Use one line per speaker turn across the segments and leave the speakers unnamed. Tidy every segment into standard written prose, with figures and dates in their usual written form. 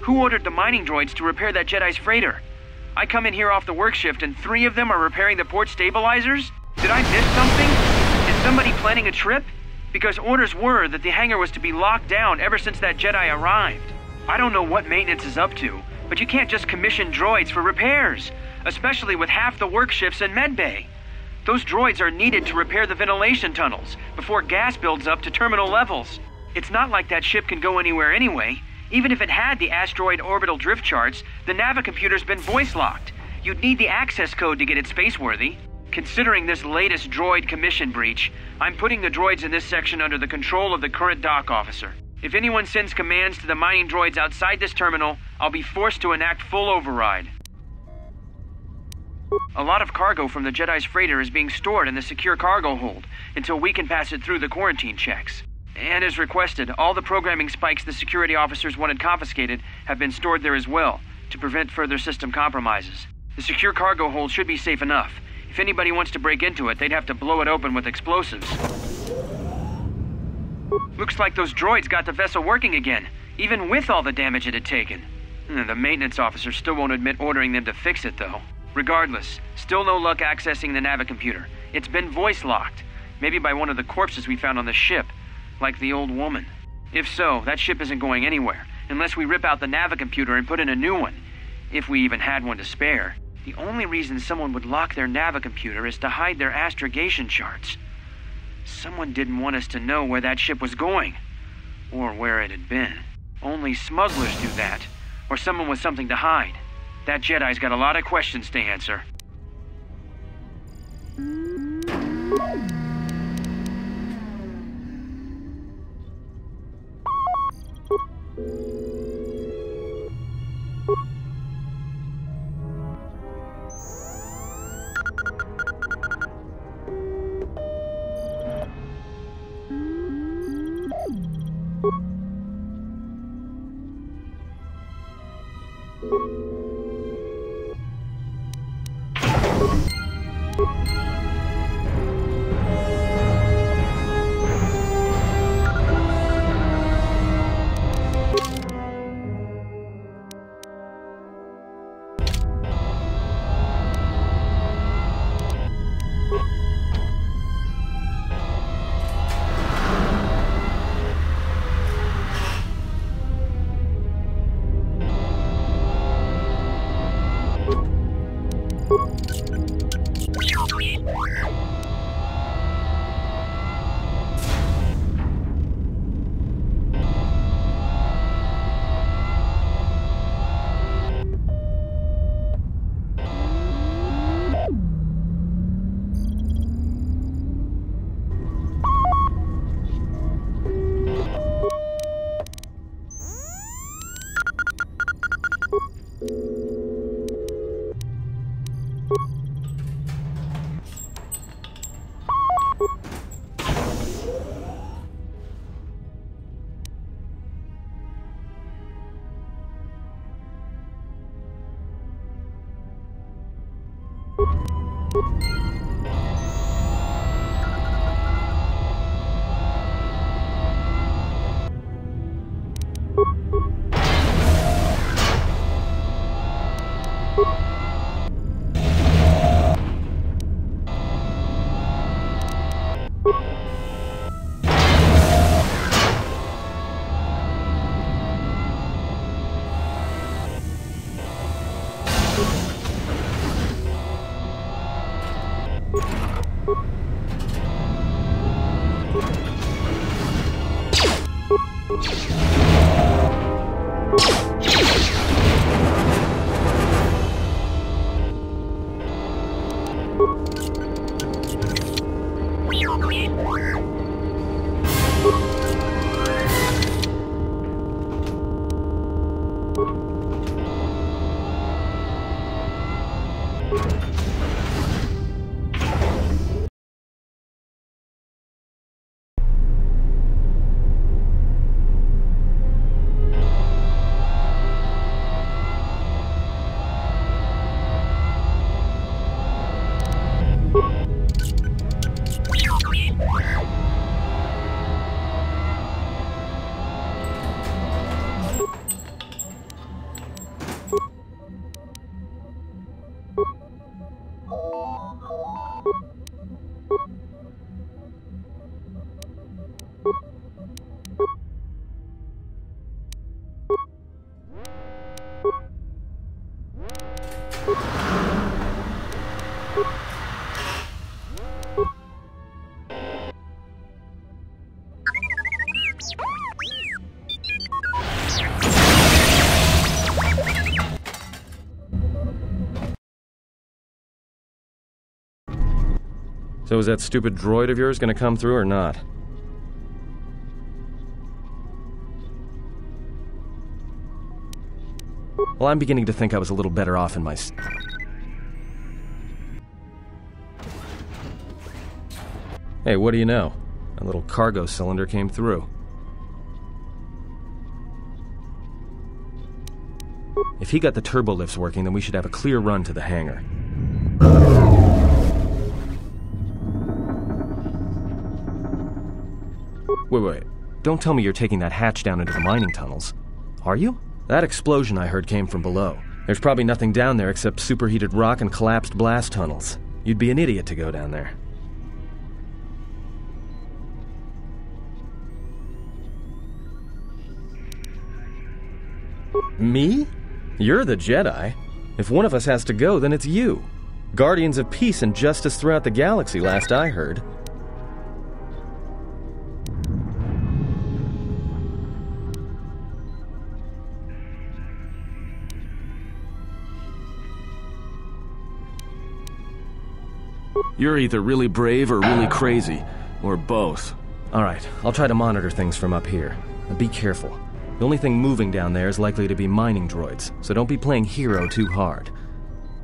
Who ordered the mining droids to repair that Jedi's freighter? I come in here off the work shift and 3 of them are repairing the port stabilizers? Did I miss something? Is somebody planning a trip? Because orders were that the hangar was to be locked down ever since that Jedi arrived. I don't know what maintenance is up to, but you can't just commission droids for repairs, especially with half the work shifts in medbay. Those droids are needed to repair the ventilation tunnels before gas builds up to terminal levels. It's not like that ship can go anywhere anyway. Even if it had the asteroid orbital drift charts, the navicomputer's been voice-locked. You'd need the access code to get it spaceworthy. Considering this latest droid commission breach, I'm putting the droids in this section under the control of the current dock officer. If anyone sends commands to the mining droids outside this terminal, I'll be forced to enact full override. A lot of cargo from the Jedi's freighter is being stored in the secure cargo hold until we can pass it through the quarantine checks. And as requested, all the programming spikes the security officers wanted confiscated have been stored there as well, to prevent further system compromises. The secure cargo hold should be safe enough. If anybody wants to break into it, they'd have to blow it open with explosives. Looks like those droids got the vessel working again, even with all the damage it had taken. The maintenance officer still won't admit ordering them to fix it, though. Regardless, still no luck accessing the navicomputer. It's been voice-locked, maybe by one of the corpses we found on the ship. Like the old woman. If so, that ship isn't going anywhere, unless we rip out the navicomputer and put in a new one. If we even had one to spare. The only reason someone would lock their navicomputer is to hide their astrogation charts. Someone didn't want us to know where that ship was going. Or where it had been. Only smugglers do that. Or someone with something to hide. That Jedi's got a lot of questions to answer.
So is that stupid droid of yours gonna come through or not? Well, I'm beginning to think I was a little better off in my... Hey, what do you know? A little cargo cylinder came through. If he got the turbo lifts working, then we should have a clear run to the hangar. Wait. Don't tell me you're taking that hatch down into the mining tunnels. Are you? That explosion I heard came from below. There's probably nothing down there except superheated rock and collapsed blast tunnels. You'd be an idiot to go down there. Me? You're the Jedi. If one of us has to go, then it's you. Guardians of peace and justice throughout the galaxy, last I heard.
You're either really brave or really crazy, or both.
Alright, I'll try to monitor things from up here. And be careful. The only thing moving down there is likely to be mining droids, so don't be playing hero too hard.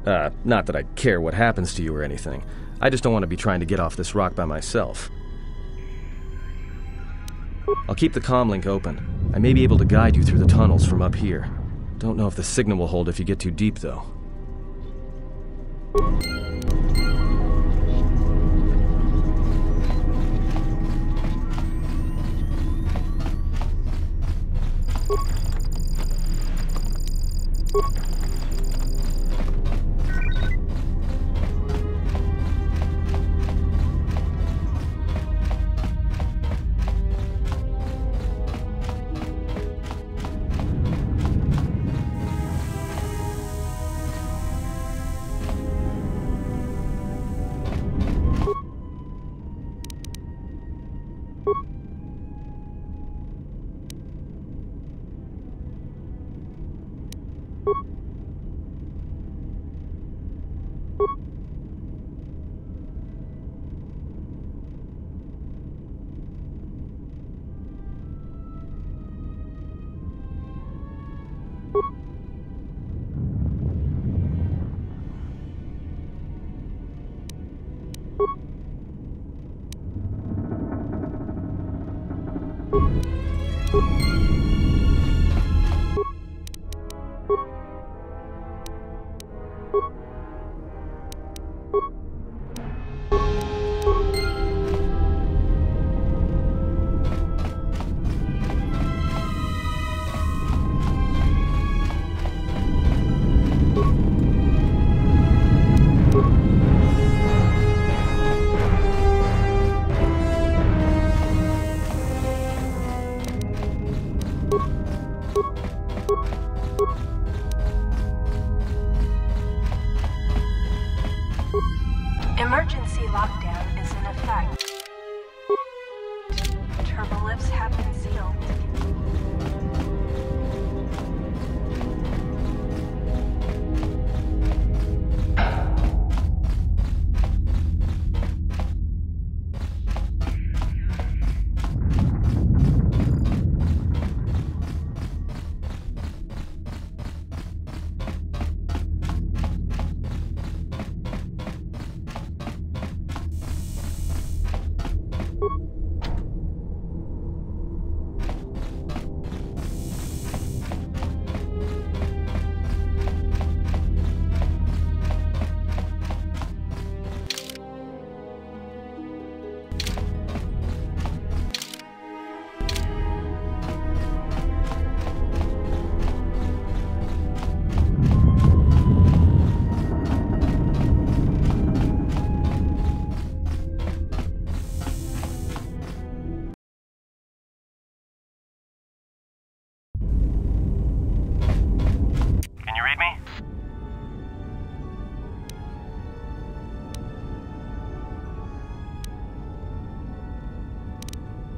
Not that I care what happens to you or anything. I just don't want to be trying to get off this rock by myself. I'll keep the comlink open. I may be able to guide you through the tunnels from up here. Don't know if the signal will hold if you get too deep, though.
Emergency lockdown is in effect. Turbolifts have been sealed.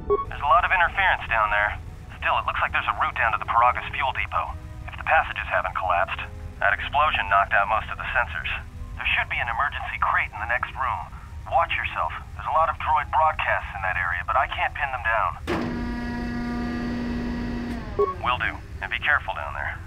There's a lot of interference down there. Still, it looks like there's a route down to the Paragus fuel depot. If the passages haven't collapsed, that explosion knocked out most of the sensors. There should be an emergency crate in the next room. Watch yourself. There's a lot of droid broadcasts in that area, but I can't pin them down. Will do. And be careful down there.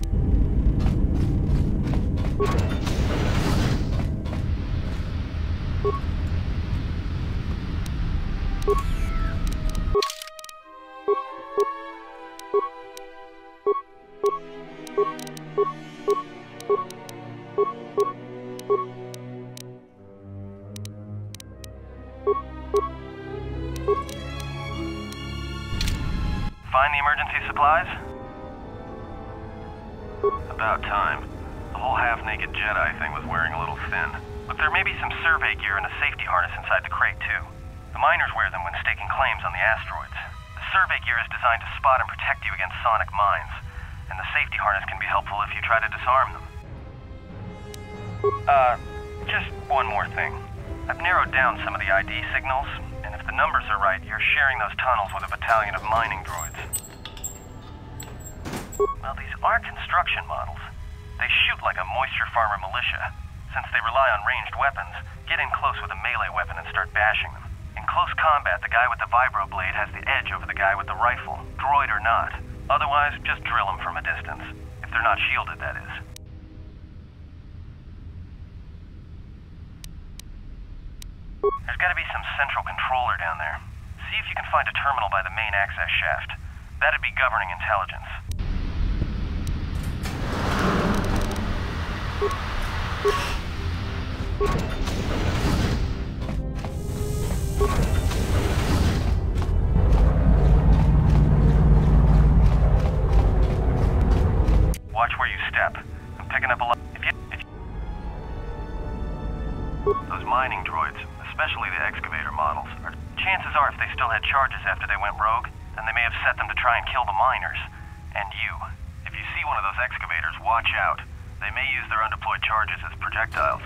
Find the emergency supplies? About time. The whole half-naked Jedi thing was wearing a little thin. Look, there may be some survey gear and a safety harness inside the crate, too. The miners wear them when staking claims on the asteroids. The survey gear is designed to spot and protect you against sonic mines, and the safety harness can be helpful if you try to disarm them. Just one more thing. I've narrowed down some of the ID signals, and if the numbers are right, you're sharing those tunnels with a battalion of mining droids. Well, these are construction models. They shoot like a moisture farmer militia. Since they rely on ranged weapons, get in close with a melee weapon and start bashing them. In close combat, the guy with the vibroblade has the edge over the guy with the rifle, droid or not. Otherwise, just drill them from a distance. If they're not shielded, that is. There's gotta be some central controller down there. See if you can find a terminal by the main access shaft. That'd be governing intelligence. Watch where you step. I'm picking up a lot. Those mining droids, especially the excavator models, chances are if they still had charges after they went rogue, then they may have set them to try and kill the miners. And you. If you see one of those excavators, watch out. They may use their undeployed charges as projectiles.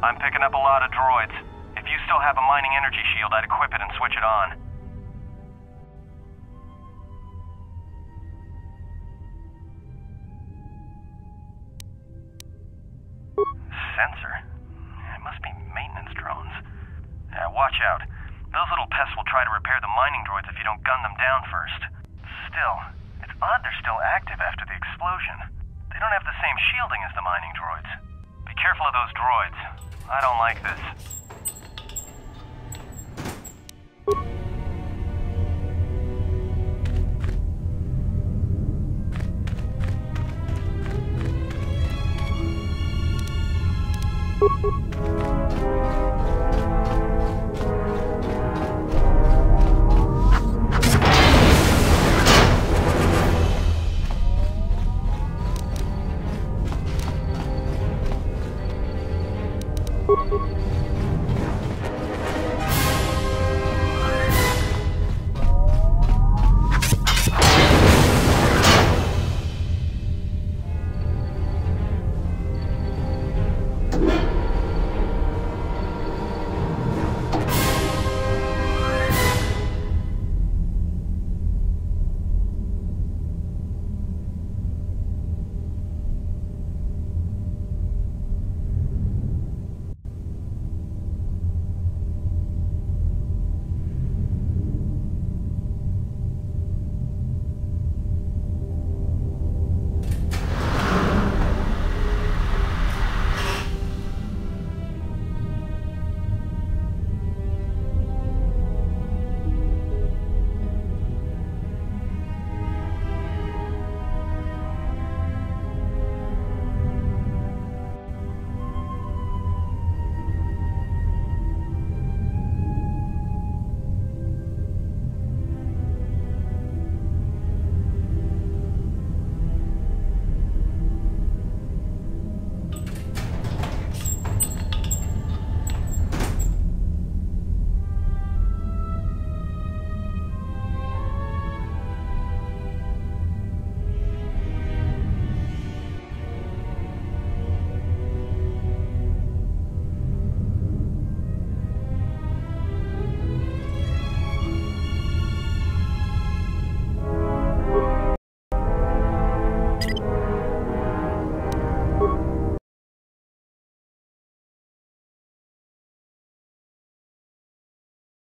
I'm picking up a lot of droids. If you still have a mining energy shield, I'd equip it and switch it on. Sensor? It must be maintenance drones. Watch out. Those little pests will try to repair the mining droids if you don't gun them down first. Still, it's odd they're still active after the explosion. They don't have the same shielding as the mining droids. Be careful of those droids. I don't like this.